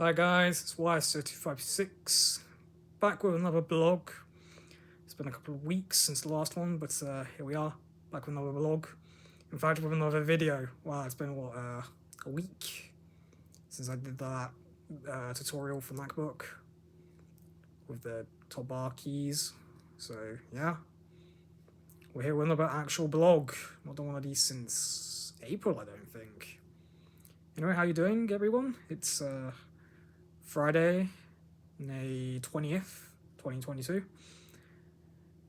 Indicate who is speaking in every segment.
Speaker 1: Hi guys, it's YSO256, back with another blog. It's been a couple of weeks since the last one, but here we are, back with another blog. In fact, with another video. Wow, it's been, a week since I did that tutorial for MacBook with the top bar keys. So, yeah. We're here with another actual blog. Not done one of these since April, I don't think. Anyway, how you doing, everyone? It's, Friday, May 20th, 2022,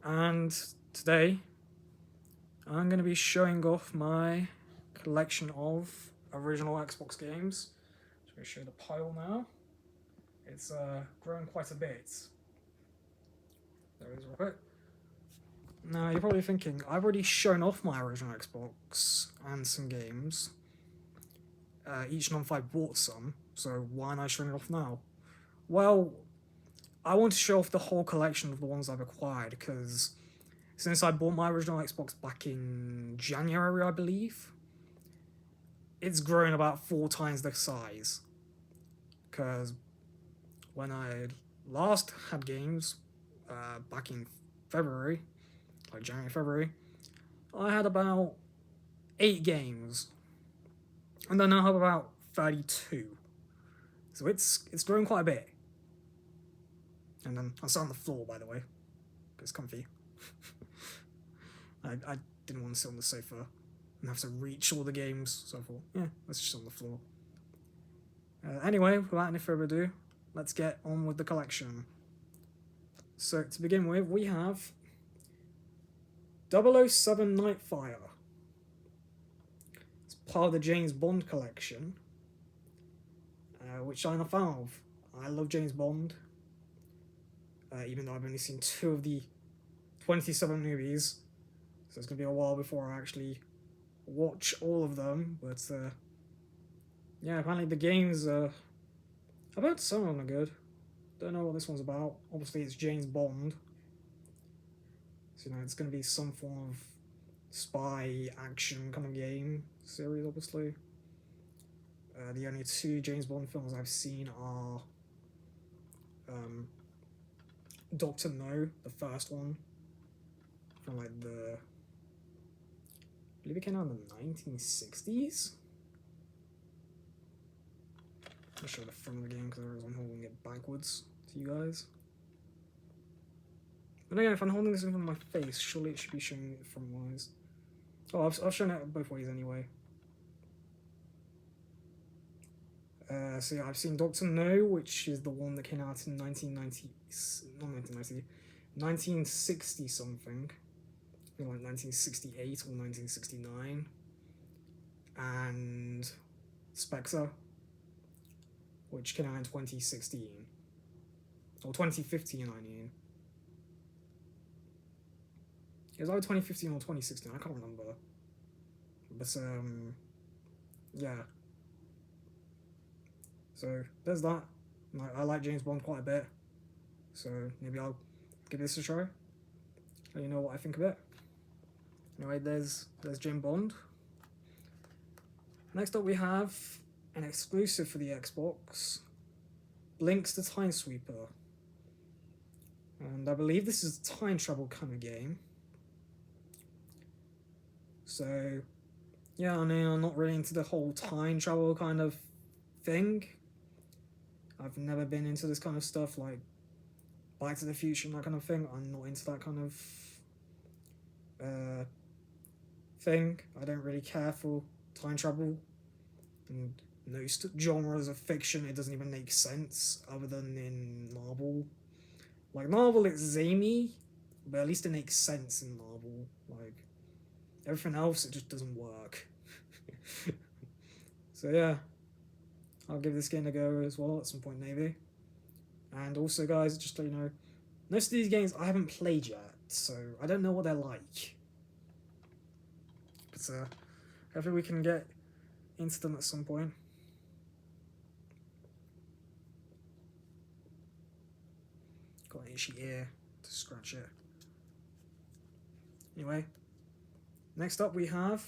Speaker 1: and today I'm going to be showing off my collection of original Xbox games. I'm going to show the pile now. It's grown quite a bit. There it is real quick. Now you're probably thinking, I've already shown off my original Xbox and some games. Each month I bought some, so why am I showing it off now? Well, I want to show off the whole collection of the ones I've acquired, because since I bought my original Xbox back in January, I believe, it's grown about 4 times the size. Because when I last had games, back in February, like January, February, I had about 8 games. And then I have about 32. So it's grown quite a bit. And then I'm sat on the floor, by the way, because it's comfy. I didn't want to sit on the sofa and have to reach all the games, so I thought, yeah, let's just sit on the floor. Anyway, without any further ado, let's get on with the collection. So to begin with, we have 007 Nightfire. It's part of the James Bond collection, which I'm a fan of. I love James Bond, even though I've only seen 2 of the 27 movies, so it's going to be a while before I actually watch all of them, but yeah, apparently the games, I've heard some of them are good. Don't know what this one's about. Obviously it's James Bond, so it's going to be some form of spy action kind of game series, obviously. The only 2 James Bond films I've seen are Dr. No, the first one, from like I believe it came out in the 1960s. I'll show the front of the game because I'm holding it backwards to you guys. But again, if I'm holding this in front of my face, surely it should be showing it from wise. Oh, I've shown it both ways anyway. So yeah, I've seen Dr. No, which is the one that came out in 1960 something. I think like 1968 or 1969. And Spectre, which came out in 2016. Or 2015, I mean. It was either 2015 or 2016, I can't remember. But, yeah. So, there's that. I like James Bond quite a bit, so maybe I'll give this a try. Let you know what I think of it. Anyway, there's James Bond. Next up we have an exclusive for the Xbox, Blinx the Time Sweeper. And I believe this is a time travel kind of game. So, yeah, I mean, I'm not really into the whole time travel kind of thing. I've never been into this kind of stuff, like Back to the Future and that kind of thing. I'm not into that kind of thing. I don't really care for time travel. And most genres of fiction, it doesn't even make sense, other than in Marvel. Like, Marvel, it's zany, but at least it makes sense in Marvel. Like, everything else, it just doesn't work. So yeah, I'll give this game a go as well at some point maybe. And also, guys, just to let you know, most of these games I haven't played yet, so I don't know what they're like. But hopefully we can get into them at some point. Got an itchy ear to scratch it. Anyway, next up we have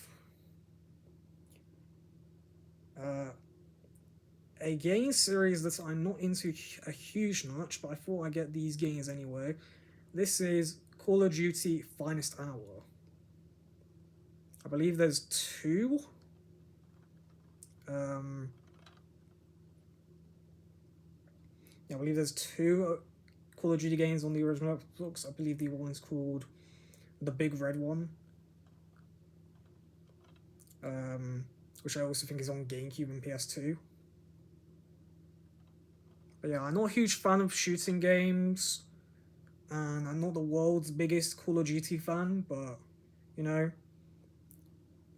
Speaker 1: a game series that I'm not into a huge much, but I thought I'd get these games anyway. This is Call of Duty Finest Hour. I believe there's two. Yeah, I believe there's two Call of Duty games on the original Xbox. I believe the one's called the Big Red one, which I also think is on GameCube and PS2. But yeah, I'm not a huge fan of shooting games, and I'm not the world's biggest Call of Duty fan, but, you know,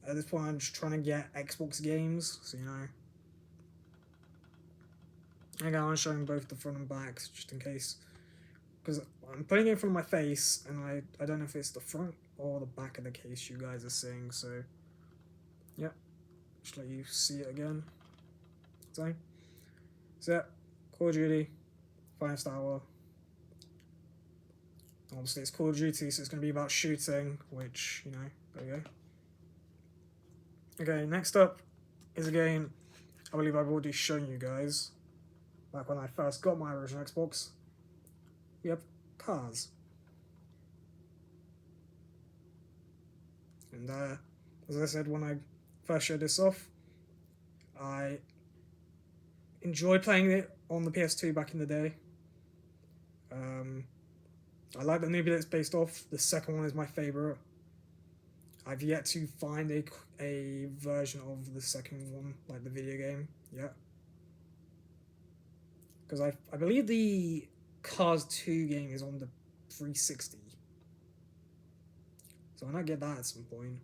Speaker 1: at this point I'm just trying to get Xbox games, so, you know. Again, I'm showing both the front and back, just in case, because I'm putting it in front of my face, and I don't know if it's the front or the back of the case you guys are seeing, so, yeah, just let you see it again. So yeah, Call of Duty, Finest Hour. Obviously it's Call of Duty, so it's going to be about shooting, which, you know, there you go. Okay, next up is a game I believe I've already shown you guys, back when I first got my original Xbox. We have Cars. And as I said when I first showed this off, I enjoyed playing it on the PS2 back in the day. I like the movie that it's based off. The second one is my favourite. I've yet to find a version of the second one, like the video game, yet. Because I believe the Cars 2 game is on the 360. So I might get that at some point.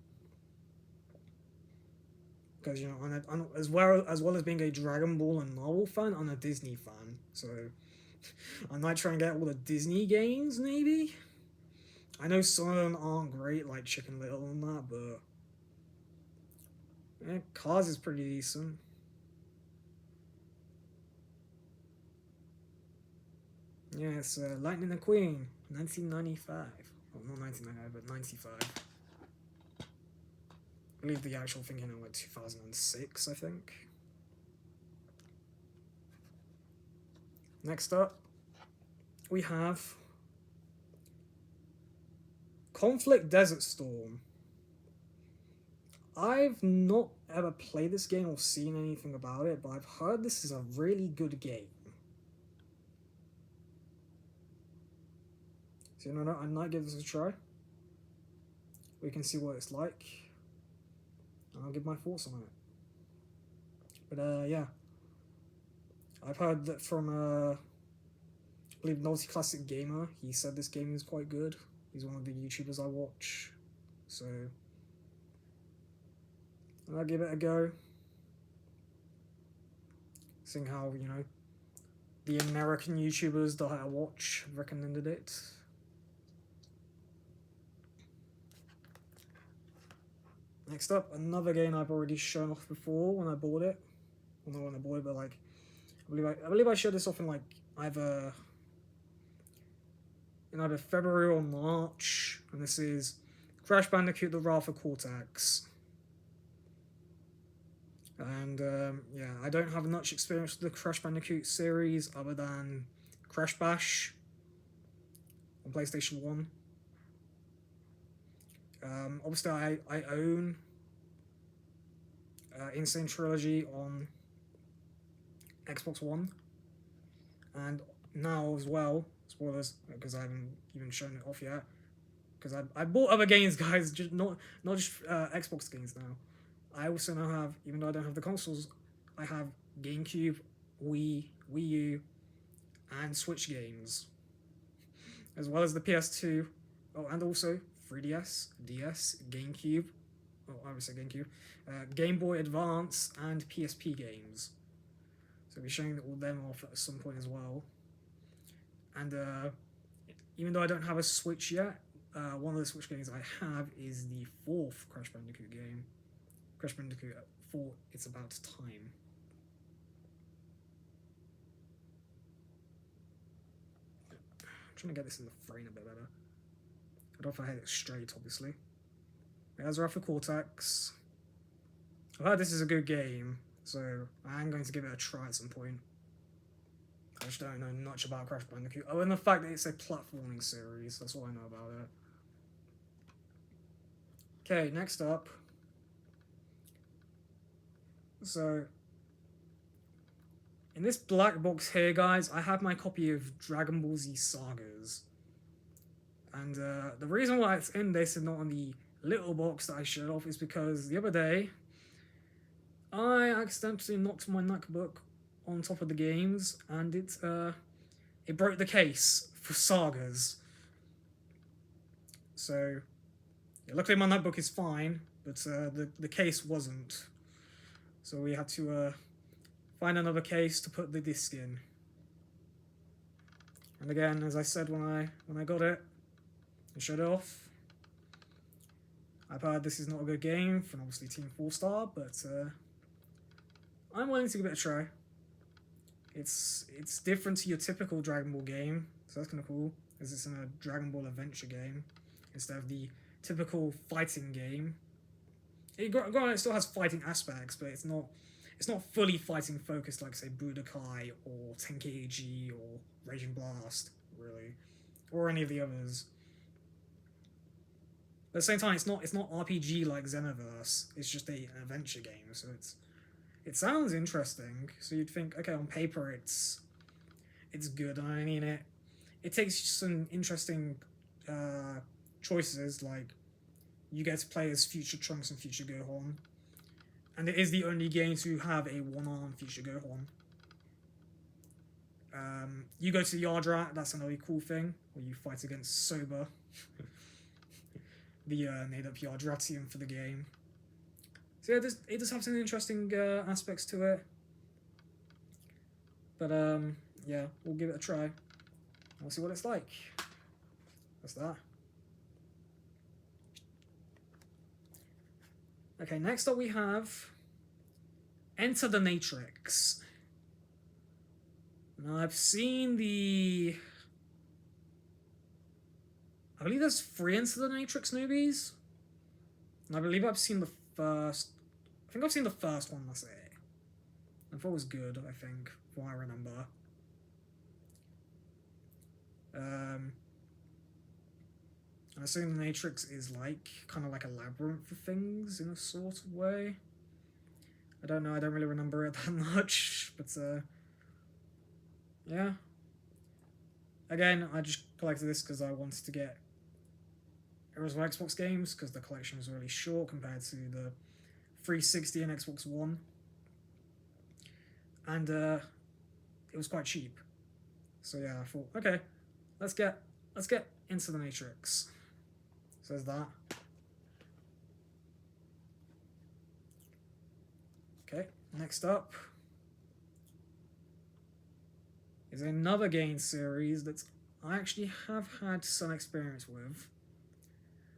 Speaker 1: Because, you know, I'm as well as being a Dragon Ball and Marvel fan, I'm a Disney fan. So I might try and get all the Disney games, maybe? I know some of them aren't great, like Chicken Little and that, but yeah, Cars is pretty decent. Yeah, it's Lightning McQueen, 1995. Well, not 1995, but 95. I believe the actual thing came out like 2006, I think. Next up, we have Conflict Desert Storm. I've not ever played this game or seen anything about it, but I've heard this is a really good game. So, you know, I might give this a try. We can see what it's like, and I'll give my thoughts on it. But, yeah. I've heard that from, I believe, Naughty Classic Gamer. He said this game is quite good. He's one of the YouTubers I watch. So I'll give it a go. Seeing how, you know, the American YouTubers that I watch recommended it. Next up, another game I've already shown off before when I bought it. Well, not when I bought it, but like, I believe I showed this off in like either February or March, and this is Crash Bandicoot: The Wrath of Cortex. And yeah, I don't have much experience with the Crash Bandicoot series other than Crash Bash on PlayStation 1. Obviously, I own Insane Trilogy on Xbox One, and now as well, spoilers, because I haven't even shown it off yet, because I bought other games, guys, just not just Xbox games now. I also now have, even though I don't have the consoles, I have GameCube, Wii U, and Switch games, as well as the PS2, oh, and also 3DS, DS, GameCube, oh, I would say GameCube, Game Boy Advance, and PSP games. So I'll be showing all them off at some point as well. And even though I don't have a Switch yet, one of the Switch games I have is the 4th Crash Bandicoot game. Crash Bandicoot 4, It's About Time. I'm trying to get this in the frame a bit better. I don't know if I had it straight, obviously. There's Wrath of Cortex. I've heard this is a good game, so I am going to give it a try at some point. I just don't know much about Crash Bandicoot. Oh, and the fact that it's a platforming series, that's all I know about it. Okay, next up. So, in this black box here, guys, I have my copy of Dragon Ball Z Sagas. And the reason why it's in this and not on the little box that I showed off is because the other day, I accidentally knocked my MacBook on top of the games, and it broke the case for Sagas. So, yeah, luckily my MacBook is fine, but the case wasn't. So we had to find another case to put the disc in. And again, as I said when I got it and showed it off, I've heard this is not a good game from obviously Team 4-Star, but I'm willing to give it a try. It's different to your typical Dragon Ball game, so that's kind of cool, as it's in a Dragon Ball adventure game instead of the typical fighting game. It still has fighting aspects, but it's not fully fighting focused like say Budokai or Tenkaichi or Raging Blast, really, or any of the others. But at the same time, it's not RPG like Xenoverse. It's just an adventure game, so it sounds interesting. So you'd think, okay, on paper it's good. I mean, it takes some interesting choices, like you get to play as Future Trunks and Future Gohan, and it is the only game to have a one-arm Future Gohan. You go to the Yardrat, that's another cool thing, where you fight against Soba, the made-up Yardratium for the game. So yeah, it does have some interesting aspects to it. But yeah, we'll give it a try. We'll see what it's like. That's that. Okay, next up we have Enter the Matrix. Now I've seen I believe there's 3 Enter the Matrix movies. And I believe I've seen the first. I think I've seen the first one, that's it. I thought it was good, I think, from what I remember. I assume the Matrix is kind of like a labyrinth of things in a sort of way. I don't know, I don't really remember it that much, but yeah. Again, I just collected this because I wanted to get original Xbox games, because the collection was really short compared to the 360 and Xbox One. And it was quite cheap. So yeah, I thought, okay, let's get into the Matrix. So there's that. Okay, next up is another game series that I actually have had some experience with.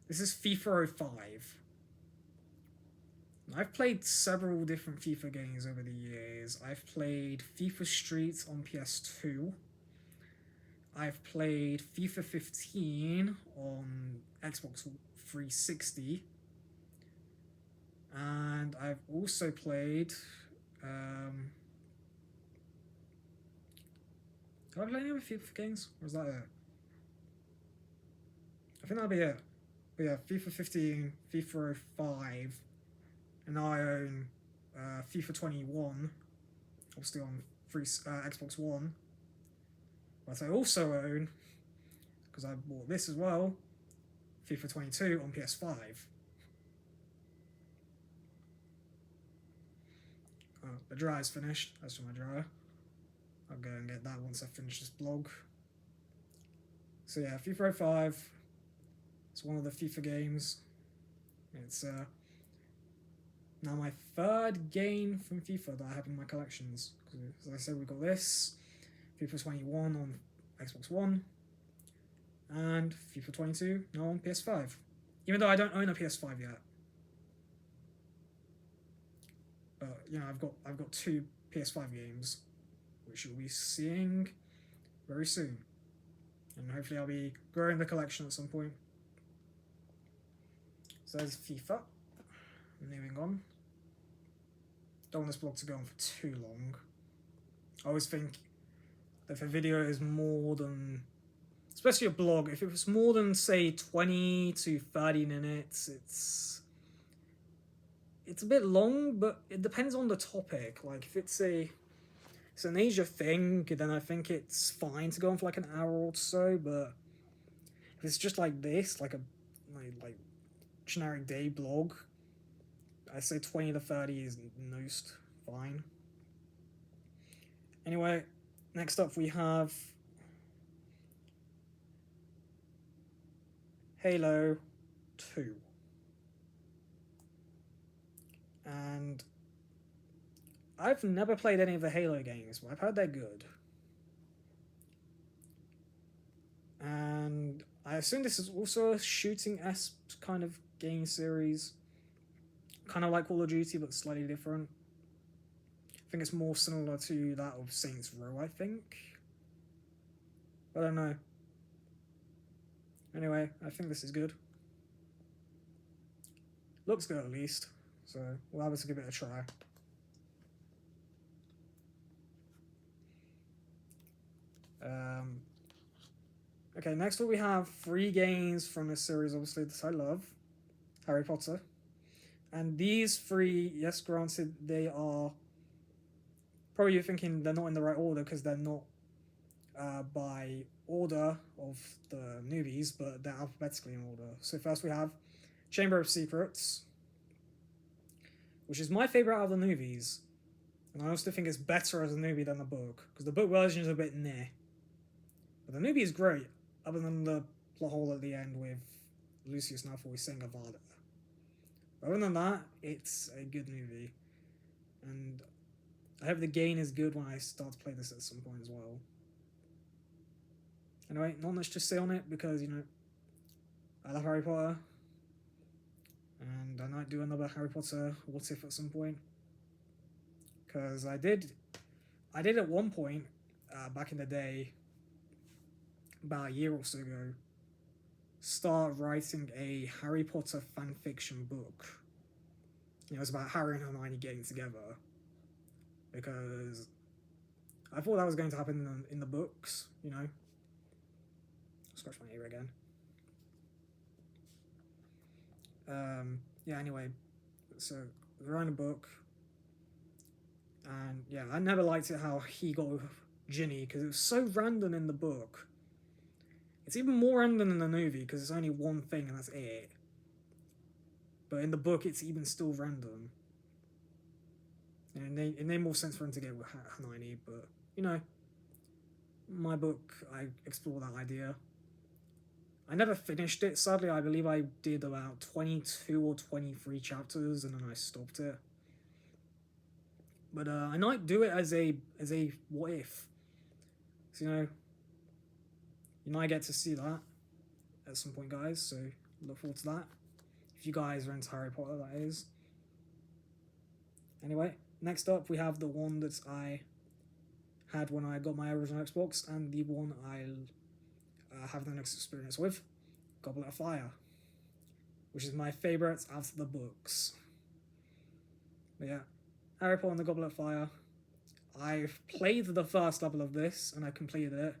Speaker 1: This is FIFA 05. I've played several different FIFA games over the years. I've played FIFA Street on PS2. I've played FIFA 15 on Xbox 360. And I've also played... Have I played any other FIFA games? Or is that it? I think that'll be it. But yeah, FIFA 15, FIFA 05, and now I own FIFA 21, obviously on Xbox One. But I also own, because I bought this as well, FIFA 22 on PS5. The dryer is finished. That's for my dryer. I'll go and get that once I finish this blog. So yeah, FIFA 05. It's one of the FIFA games. It's now my 3rd game from FIFA that I have in my collections. Because as I said, we got this, FIFA 21 on Xbox One, and FIFA 22 now on PS5. Even though I don't own a PS5 yet. But you know, I've got 2 PS5 games, which you'll be seeing very soon. And hopefully I'll be growing the collection at some point. So there's FIFA. Moving on. don't want this blog to go on for too long. I always think that if a video is more than, especially a blog, if it was more than, say, 20 to 30 minutes, it's a bit long, but it depends on the topic. Like, if it's an Asia thing, then I think it's fine to go on for like an hour or so, but if it's just like this, like a like generic day blog, I say 20 to 30 is most fine. Anyway, next up we have Halo 2. And I've never played any of the Halo games, but I've heard they're good. And I assume this is also a shooting-esque kind of game series. Kind of like Call of Duty, but slightly different. I think it's more similar to that of Saints Row, I think. I don't know. Anyway, I think this is good. Looks good at least, so we'll have to give it a try. Okay, next up we have 3 games from this series, obviously, that I love. Harry Potter. And these 3, yes, granted, they are... Probably you're thinking they're not in the right order because they're not by order of the movies, but they're alphabetically in order. So first we have Chamber of Secrets, which is my favourite out of the movies. And I also think it's better as a movie than the book, because the book version is a bit meh. But the movie is great, other than the plot hole at the end with Lucius Malfoy saying Avada. Other than that, it's a good movie. And I hope the gain is good when I start to play this at some point as well. Anyway, not much to say on it, because, you know, I love Harry Potter. And I might do another Harry Potter What If at some point. Because I did at one point, back in the day, about a year or so ago, start writing a Harry Potter fanfiction book. You know, it was about Harry and Hermione getting together. Because I thought that was going to happen in the books, you know. Scratch my ear again. Yeah, anyway, so they're writing a book. And yeah, I never liked it how he got with Ginny, because it was so random in the book. It's even more random in the movie, because it's only one thing and that's it. But in the book, it's even still random. And it made more sense for him to get with Hermione, but, you know, my book, I explored that idea. I never finished it, sadly. I believe I did about 22 or 23 chapters, and then I stopped it. But I might do it as a what if. So, you might get to see that at some point, guys, so look forward to that. If you guys are into Harry Potter, that is. Anyway, next up we have the one that I had when I got my original Xbox, and the one I'll have the next experience with, Goblet of Fire, which is my favourite out of the books. But yeah, Harry Potter and the Goblet of Fire. I've played the first level of this, and I completed it.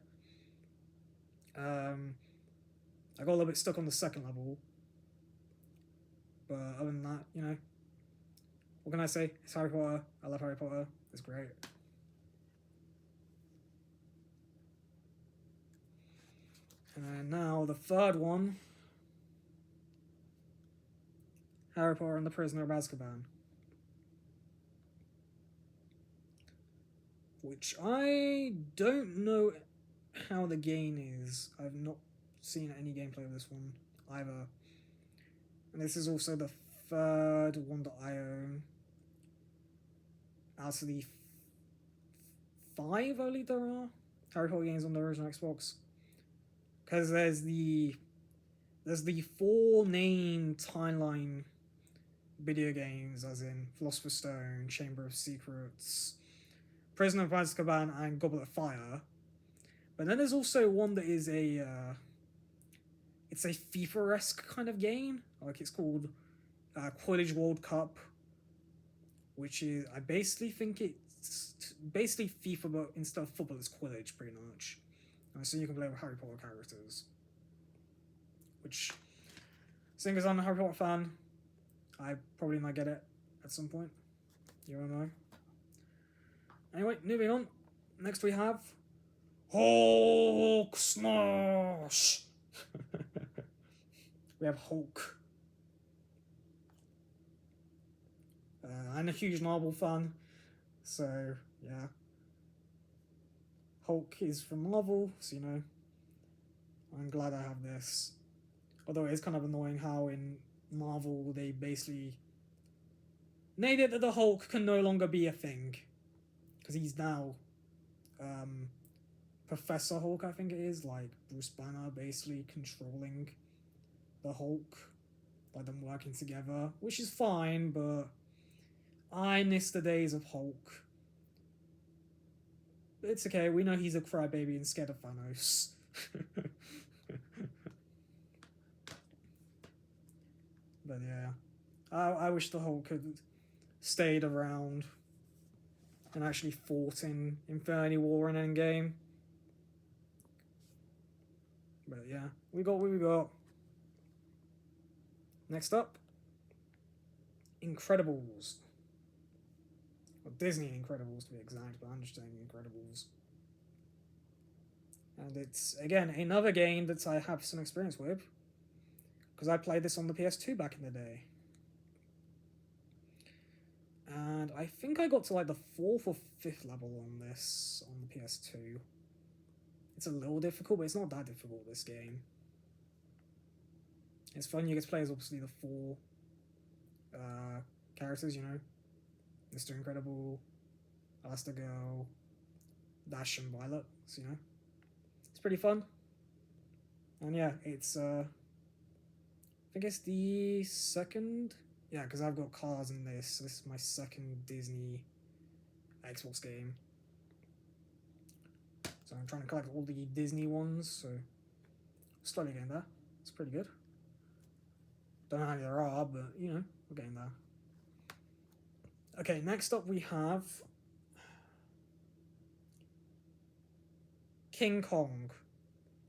Speaker 1: I got a little bit stuck on the second level. But other than that, you know, what can I say? It's Harry Potter. I love Harry Potter. It's great. And now the third one, Harry Potter and the Prisoner of Azkaban, which I don't know how the game is. I've not seen any gameplay of this one either. And this is also the third one that I own out of the 5 only there are Harry Potter games on the original Xbox. Because there's the 4 named timeline video games, as in Philosopher's Stone, Chamber of Secrets, Prisoner of Azkaban, and Goblet of Fire. But then there's also one that is it's a FIFA-esque kind of game. Like, it's called Quidditch World Cup. which is, I basically think it's basically FIFA, but instead of football, it's Quidditch, pretty much. So you can play with Harry Potter characters. Which, seeing as I'm a Harry Potter fan, I probably might get it at some point. You don't know. Anyway, moving on. Next we have Hulk Smash! We have Hulk. I'm a huge Marvel fan, so yeah. Hulk is from Marvel, so you know, I'm glad I have this. Although it is kind of annoying how in Marvel they basically made it that the Hulk can no longer be a thing. Because he's now Professor Hulk, I think it is, like Bruce Banner basically controlling the Hulk, like them working together, which is fine, but I miss the days of Hulk. But it's okay, we know he's a crybaby and scared of Thanos. But yeah, I wish the Hulk had stayed around and actually fought in Infinity War and Endgame. But yeah, we got what we got. Next up, Incredibles. Well, Disney Incredibles to be exact, but I'm just saying Incredibles. And it's, again, another game that I have some experience with, because I played this on the PS2 back in the day. And I think I got to like the 4th or 5th level on this on the PS2. It's a little difficult, but it's not that difficult, this game. It's fun, you get to play as obviously the 4 characters, you know. Mr. Incredible, Elastigirl, Dash and Violet, so you know. It's pretty fun. And yeah, it's I think it's the second, yeah, because I've got cars in this, so this is my second Disney Xbox game. So I'm trying to collect all the Disney ones, so slowly getting there. It's pretty good. Don't know how many there are, but you know, we're getting there. Okay, next up we have King Kong.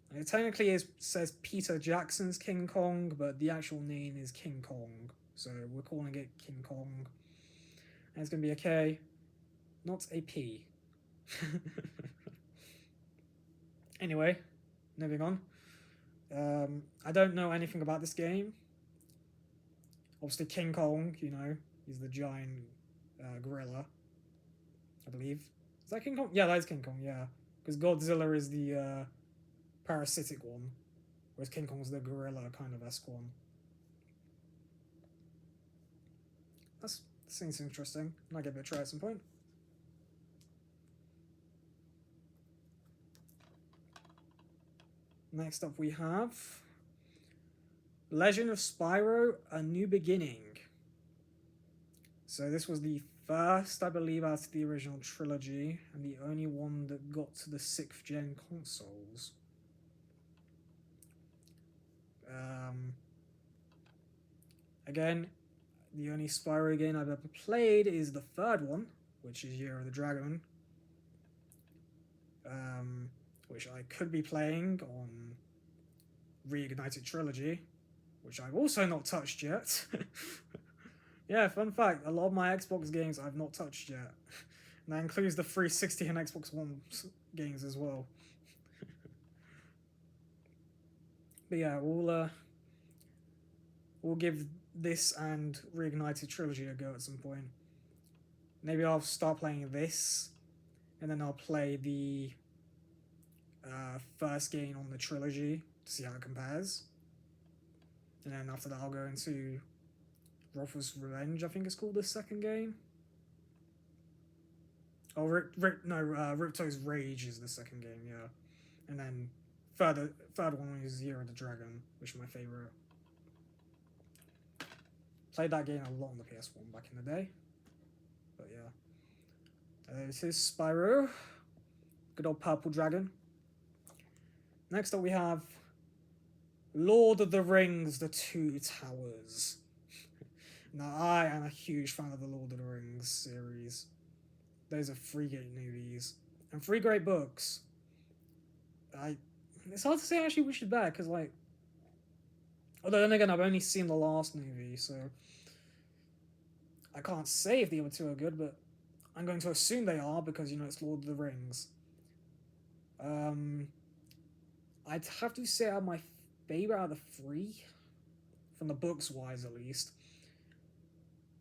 Speaker 1: And it technically says Peter Jackson's King Kong, but the actual name is King Kong. So we're calling it King Kong. And it's going to be a K, not a P. Anyway, moving on. I don't know anything about this game. Obviously King Kong, you know, he's the giant gorilla, I believe. Is that King Kong? Yeah, that is King Kong, yeah. Because Godzilla is the parasitic one, whereas King Kong's the gorilla kind of esque one. That seems interesting. I might give it a try at some point. Next up we have Legend of Spyro: A New Beginning. So this was the first, I believe, out of the original trilogy, and the only one that got to the 6th gen consoles. Again, the only Spyro game I've ever played is the 3rd one, which is Year of the Dragon, which I could be playing on Reignited Trilogy, which I've also not touched yet. Yeah, fun fact, a lot of my Xbox games I've not touched yet. And that includes the 360 and Xbox One games as well. But yeah, we'll give this and Reignited Trilogy a go at some point. Maybe I'll start playing this, and then I'll play the first game on the trilogy to see how it compares. And then after that I'll go into Roth's Revenge, I think it's called, the second game. Oh, Ripto's Rage is the second game, yeah. And then third one is Year of the Dragon, which is my favourite. Played that game a lot on the PS1 back in the day. But yeah. This is Spyro. Good old purple dragon. Next up we have Lord of the Rings: The Two Towers. Now, I am a huge fan of the Lord of the Rings series. Those are 3 great movies and 3 great books. It's hard to say actually which is better, because, like, although then again, I've only seen the last movie, so I can't say if the other 2 are good, but I'm going to assume they are, because, you know, it's Lord of the Rings. I'd have to say my favorite out of the 3, from the books wise at least.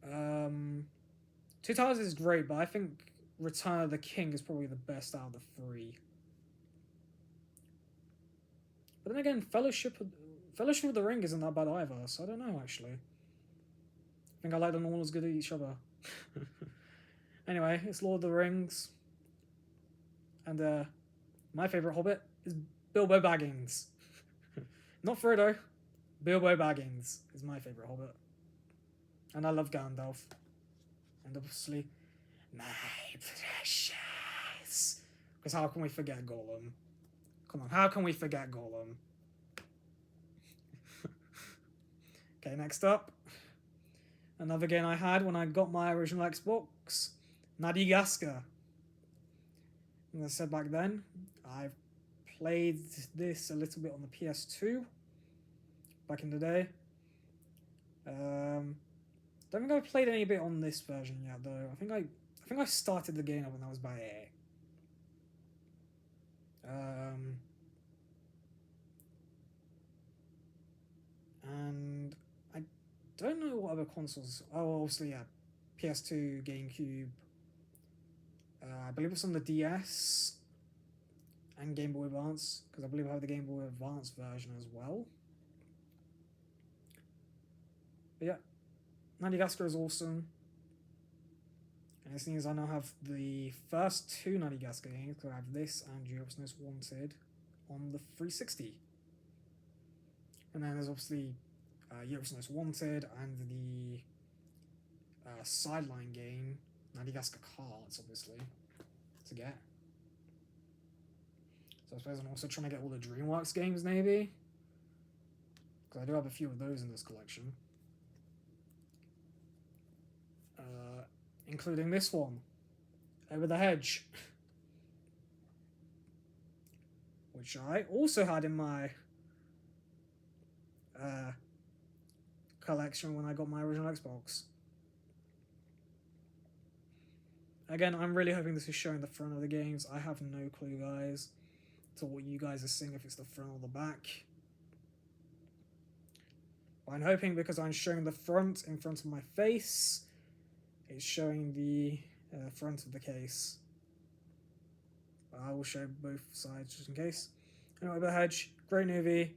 Speaker 1: Two Towers is great, but I think Return of the King is probably the best out of the 3. But then again, Fellowship of the Ring isn't that bad either, so I don't know actually. I think I like them all as good at each other. Anyway, it's Lord of the Rings. And my favourite Hobbit is Bilbo Baggins. Not Frodo. Bilbo Baggins is my favourite Hobbit. And I love Gandalf. And obviously, my precious. Because how can we forget Gollum? Come on, how can we forget Gollum? Okay, next up. Another game I had when I got my original Xbox. Madagascar. As I said back then, I've played this a little bit on the PS2 back in the day. Don't think I've played any bit on this version yet, though. I think I started the game up when I was by A. And I don't know what other consoles. Oh, obviously, yeah, PS2, GameCube. I believe it's on the DS and Game Boy Advance, because I believe I have the Game Boy Advance version as well. But yeah, Madagascar is awesome. And this means I now have the first 2 Madagascar games, because I have this and Europe's Most Wanted on the 360. And then there's obviously Europe's Most Wanted and the sideline game, Madagascar Cards, obviously, to get. So I suppose I'm also trying to get all the Dreamworks games, maybe, because I do have a few of those in this collection. Including this one, Over the Hedge, which I also had in my collection when I got my original Xbox. Again, I'm really hoping this is showing the front of the games. I have no clue, guys, to what you guys are seeing, if it's the front or the back. But I'm hoping, because I'm showing the front in front of my face, it's showing the front of the case. But I will show both sides just in case. Anyway, The Hedge, great movie,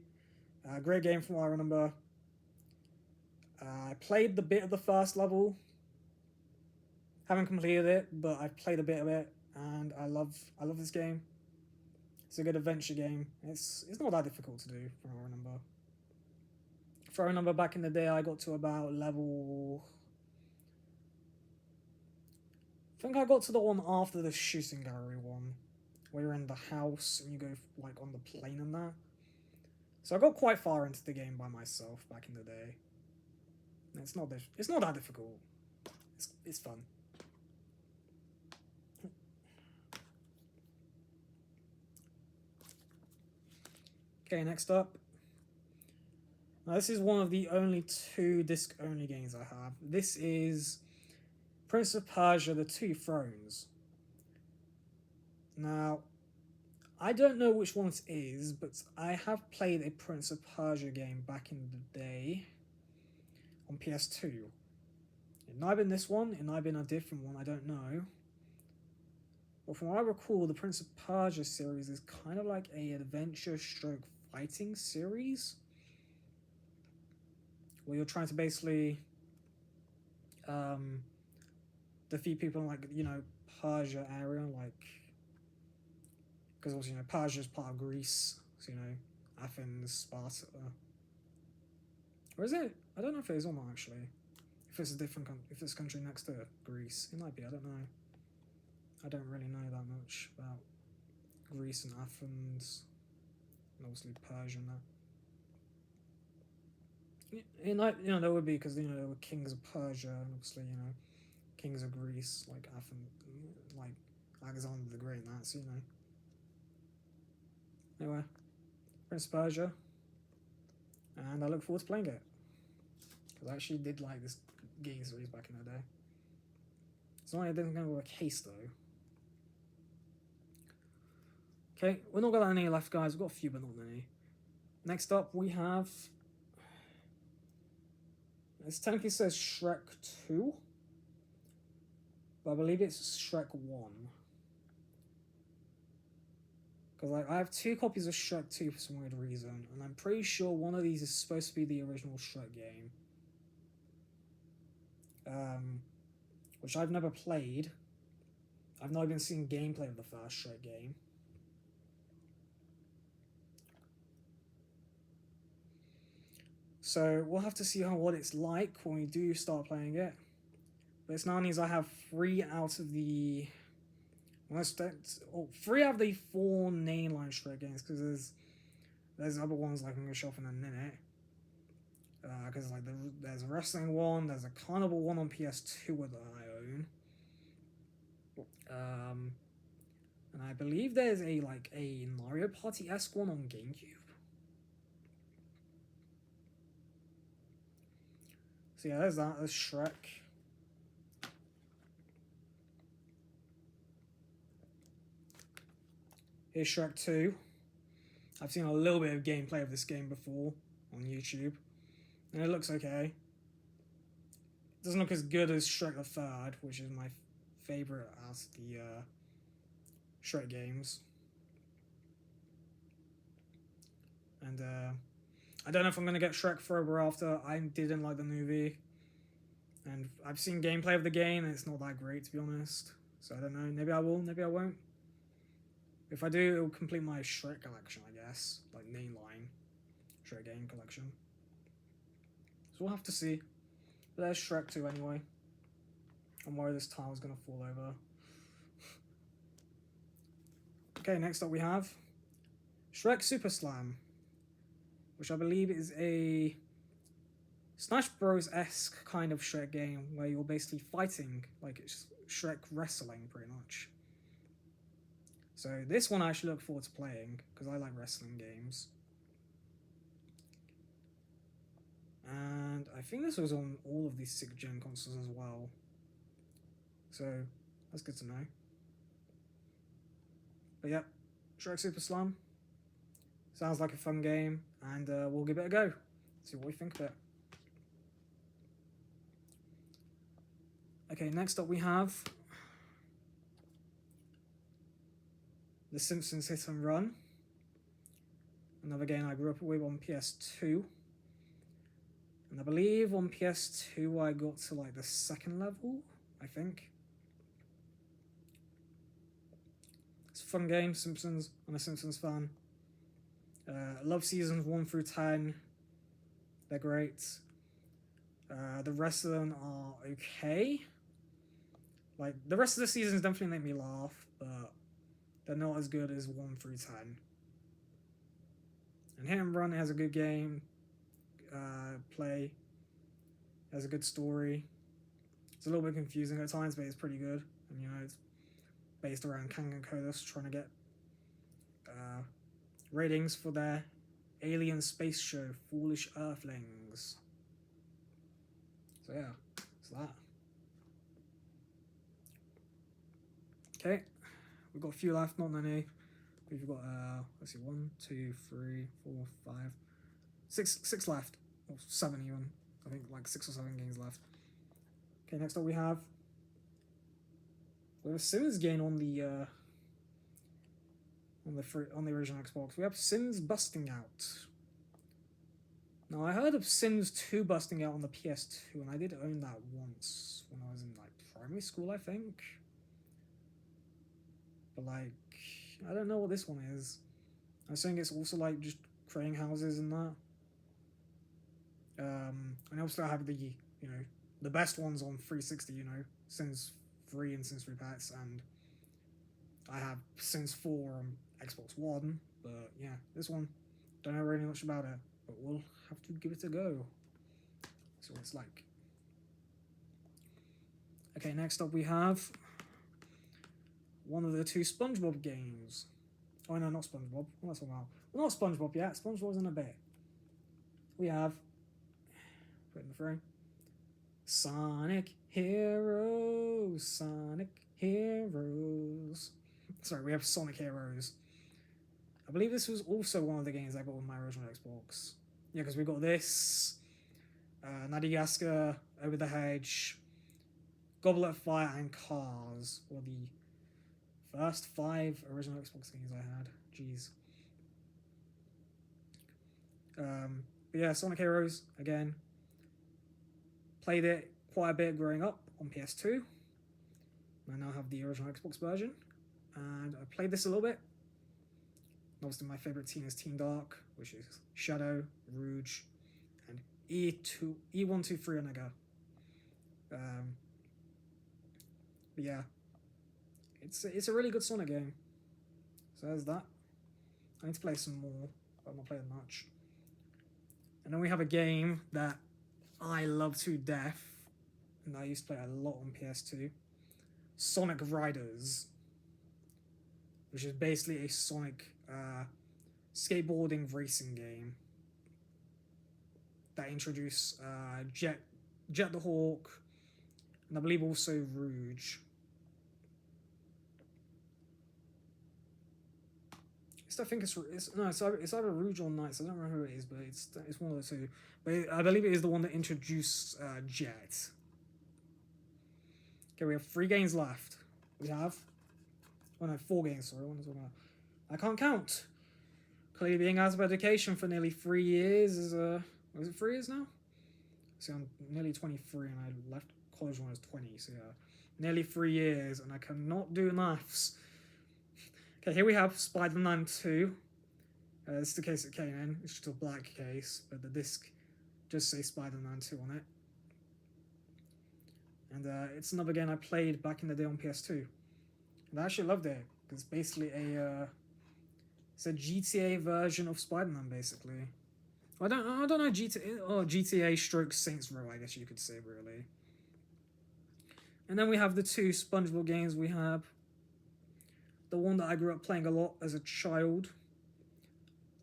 Speaker 1: great game from what I remember. I played the bit of the first level. Haven't completed it, but I've played a bit of it, and I love this game. It's a good adventure game. It's not that difficult to do, from what I remember. From what I remember, back in the day, I got to about level. I think I got to the one after the shooting gallery one, where you're in the house and you go like on the plane and that. So I got quite far into the game by myself back in the day. It's not that difficult. It's fun. Okay, next up. Now this is one of the only 2 disc-only games I have. This is Prince of Persia: The Two Thrones. Now, I don't know which one it is, but I have played a Prince of Persia game back in the day on PS2. It might have been this one, it might have been a different one, I don't know. But from what I recall, the Prince of Persia series is kind of like a adventure stroke fighting series, where you're trying to basically defeat people in, like, you know, Persia area, like, because also, you know, Persia is part of Greece, so, you know, Athens, Sparta. Or is it? I don't know if it is or not, actually. If it's a different if it's a country next to Greece, it might be. I don't know. I don't really know that much about Greece and Athens, and obviously Persia and that. there would be, because there were kings of Persia and obviously kings of Greece, like Athens, like Alexander the Great, and that. So anyway, Prince of Persia, and I look forward to playing it because I actually did like this game series back in the day. It's not like I didn't go with a case though. Okay, we're not got any left, guys. We've got a few, but not many. Next up, we have. This technically says Shrek 2, but I believe it's Shrek 1. Because I have 2 copies of Shrek 2 for some weird reason, and I'm pretty sure one of these is supposed to be the original Shrek game. Which I've never played. I've not even seen gameplay of the first Shrek game. So we'll have to see what it's like when we do start playing it. But it's now means I have 3 out of the 3 out of the 4 mainline Shrek games, because there's other ones like I'm gonna show off in a minute. Because there's a wrestling one, there's a carnival one on PS2 that I own. And I believe there's a Mario Party-esque one on GameCube. So yeah, there's that. There's Shrek. Here's Shrek 2. I've seen a little bit of gameplay of this game before on YouTube, and it looks okay. It doesn't look as good as Shrek the Third, which is my favorite out of the Shrek games. And I don't know if I'm gonna get Shrek Forever After. I didn't like the movie, and I've seen gameplay of the game, and it's not that great, to be honest. So I don't know. Maybe I will. Maybe I won't. If I do, it'll complete my Shrek collection, I guess. Like, mainline Shrek game collection. So we'll have to see. But there's Shrek 2 anyway. I'm worried this tile's gonna fall over. Okay, next up we have Shrek Super Slam, which I believe is a Smash Bros-esque kind of Shrek game where you're basically fighting, like it's Shrek wrestling, pretty much. So this one I actually look forward to playing, because I like wrestling games. And I think this was on all of these 6th gen consoles as well. So that's good to know. But yeah, Shrek Super Slam. Sounds like a fun game, and we'll give it a go. See what we think of it. Okay, next up we have The Simpsons Hit and Run. Another game I grew up with on PS2. And I believe on PS2 I got to like the 2nd level, I think. It's a fun game, Simpsons. I'm a Simpsons fan. I love seasons 1 through 10. They're great. The rest of them are okay. Like, the rest of the seasons definitely make me laugh, but they're not as good as 1 through 10. And Hit and Run has a good game. Play. It has a good story. It's a little bit confusing at times, but it's pretty good. And it's based around Kang and Kodos trying to get ratings for their alien space show, Foolish Earthlings. So yeah, it's that. Okay, we've got a few left, not many. We've got let's see, 1, 2, 3, 4, 5, 6 left, or 7 even. I think like 6 or 7 games left. Okay, next up we have a Sims game on the original Xbox. We have Sims Busting Out. Now I heard of Sims 2 busting out on the PS2, and I did own that once when I was in like primary school, I think. But like, I don't know what this one is. I'm saying it's also like just creating houses and that. And also I have the the best ones on 360. Sims 3 and Sims 3 packs, and I have Sims 4 on Xbox One. But yeah, this one, don't know really much about it, but we'll have to give it a go. So what it's like. Okay, next up we have one of the two SpongeBob games. Oh no, not SpongeBob. What's that about? Well, not SpongeBob yet. SpongeBob's in a bit. We have, put in the frame, Sonic Heroes. Sonic Heroes. Sorry, we have Sonic Heroes. I believe this was also one of the games I got with my original Xbox. Yeah, because we got this, Madagascar, Over the Hedge, Goblet of Fire, and Cars were the first 5 original Xbox games I had. Jeez. But yeah, Sonic Heroes, again. Played it quite a bit growing up on PS2. I now have the original Xbox version. And I played this a little bit. Obviously, my favourite team is Team Dark, which is Shadow, Rouge, and E123 Onega. But yeah, it's a really good Sonic game. So there's that. I need to play some more, but I'm not playing much. And then we have a game that I love to death, and I used to play a lot on PS2. Sonic Riders, which is basically a Sonic skateboarding racing game that introduced Jet the Hawk, and I believe also Rouge. I think it's either Rouge or Knights. I don't remember who it is, but it's one of the two. But I believe it is the one that introduced Jet. Okay, we have 3 games left. We have, oh no, 4 games. Sorry, I can't count. Clearly, being out of education for nearly 3 years is was it 3 years now? See, I'm nearly 23, and I left college when I was 20. So yeah, nearly 3 years, and I cannot do maths. Okay, here we have Spiderman 2. This is the case it came in. It's just a black case, but the disc just says Spiderman 2 on it. And it's another game I played back in the day on PS2. And I actually loved it, because it's basically it's a GTA version of Spider-Man, basically. I don't know GTA stroke Saints Row, I guess you could say, really. And then we have the 2 SpongeBob games. We have the one that I grew up playing a lot as a child,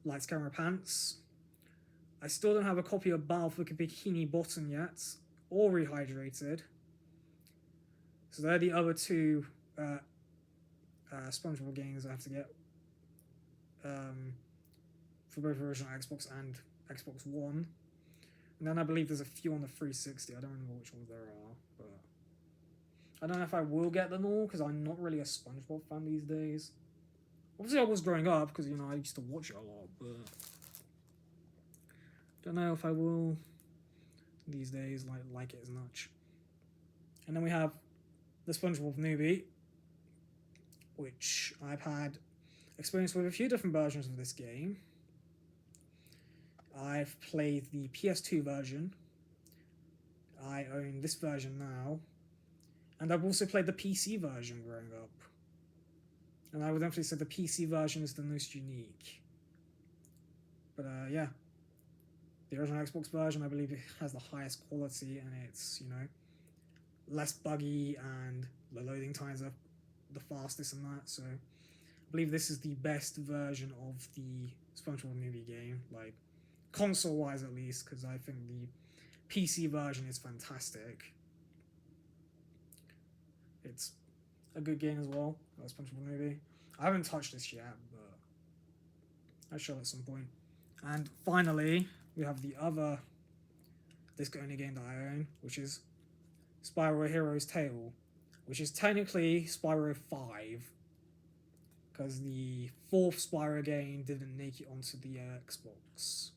Speaker 1: Lights, Camera, Pants. I still don't have a copy of Battle for Bikini Bottom yet, or Rehydrated. So they're the other 2 SpongeBob games I have to get for both original Xbox and Xbox One. And then I believe there's a few on the 360. I don't remember which ones there are, but I don't know if I will get them all, because I'm not really a SpongeBob fan these days. Obviously, I was growing up, because, you know, I used to watch it a lot, but don't know if I will these days like it as much. And then we have the SpongeBob Newbie, which I've had experience with a few different versions of this game. I've played the PS2 version. I own this version now. And I've also played the PC version growing up. And I would definitely say the PC version is the most unique. But yeah. The original Xbox version, I believe, it has the highest quality, and it's, you know, less buggy, and the loading times are the fastest and that. So I believe this is the best version of the SpongeBob movie game, like console-wise at least, because I think the PC version is fantastic. It's a good game as well, SpongeBob movie. I haven't touched this yet, but I shall at some point. And finally, we have the other disc-only game that I own, which is Spyro Hero's Tale, which is technically Spyro 5, because the 4th Spyro game didn't make it onto the Xbox.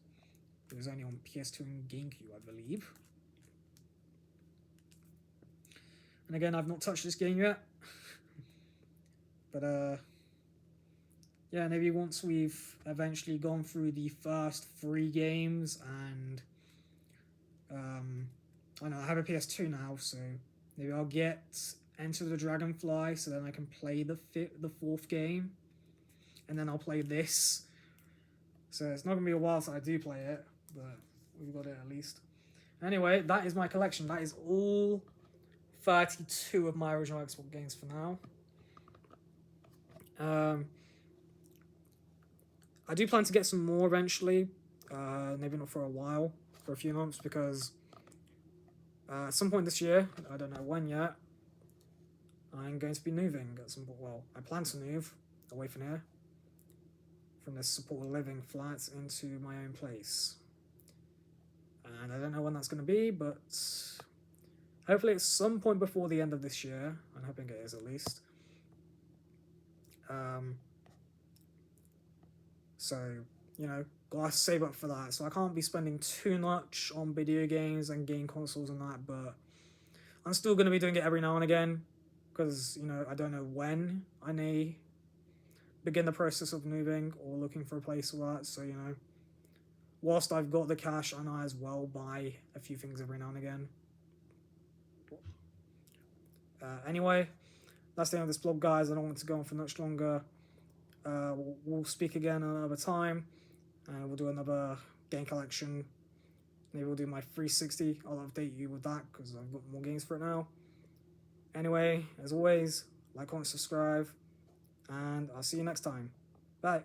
Speaker 1: It was only on PS2 and GameCube, I believe. And again, I've not touched this game yet. But yeah, maybe once we've eventually gone through the first 3 games, and I know I have a PS2 now, so maybe I'll get Enter the Dragonfly, so then I can play the 4th game, and then I'll play this. So it's not gonna be a while till I do play it, but we've got it at least. Anyway, that is my collection. That is all 32 of my original Xbox games for now. I do plan to get some more eventually. Maybe not for a while, for a few months, because at some point this year, I don't know when yet, I'm going to be moving at some point. Well, I plan to move away from here, from this supported living flat into my own place. And I don't know when that's going to be, but hopefully at some point before the end of this year. I'm hoping it is at least. So, you know, gotta save up for that. So I can't be spending too much on video games and game consoles and that, but I'm still going to be doing it every now and again, because, you know, I don't know when I may begin the process of moving or looking for a place or that. So, you know, whilst I've got the cash, I might as well buy a few things every now and again. Anyway, that's the end of this vlog, guys. I don't want to go on for much longer. We'll speak again another time, and we'll do another game collection. Maybe we'll do my 360. I'll update you with that because I've got more games for it now. Anyway, as always, like, comment, subscribe, and I'll see you next time. Bye.